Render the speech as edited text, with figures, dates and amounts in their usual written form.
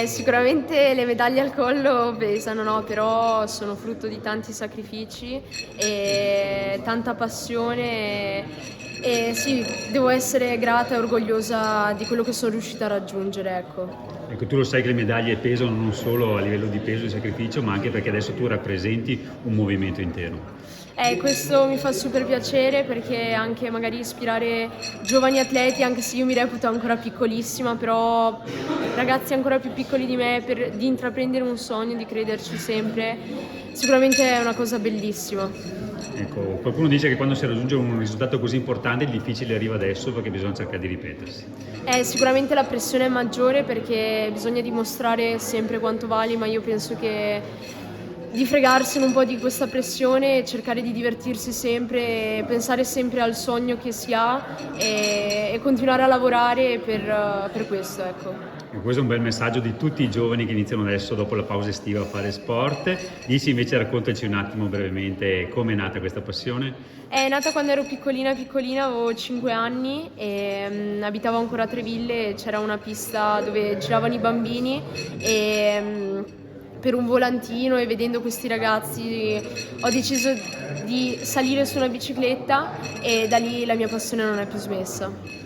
Sicuramente le medaglie al collo pesano, no, però sono frutto di tanti sacrifici e tanta passione e sì, devo essere grata e orgogliosa di quello che son riuscita a raggiungere, ecco. Ecco, tu lo sai che le medaglie pesano non solo a livello di peso e sacrificio, ma anche perché adesso tu rappresenti un movimento intero. Questo mi fa super piacere perché anche magari ispirare giovani atleti, anche se io mi reputo ancora piccolissima, però ragazzi ancora più piccoli di me di intraprendere un sogno, di crederci sempre, sicuramente è una cosa bellissima. Ecco, qualcuno dice che quando si raggiunge un risultato così importante il difficile arriva adesso perché bisogna cercare di ripetersi. Sicuramente la pressione è maggiore perché bisogna dimostrare sempre quanto vali, ma io penso che di fregarsene un po' di questa pressione e cercare di divertirsi sempre, pensare sempre al sogno che si ha e continuare a lavorare per questo, ecco. E questo è un bel messaggio di tutti i giovani che iniziano adesso dopo la pausa estiva a fare sport. Dici invece, raccontaci un attimo brevemente come è nata questa passione. È nata quando ero piccolina, avevo 5 anni e abitavo ancora a Treville e c'era una pista dove giravano i bambini e per un volantino e vedendo questi ragazzi ho deciso di salire su una bicicletta e da lì la mia passione non è più smessa.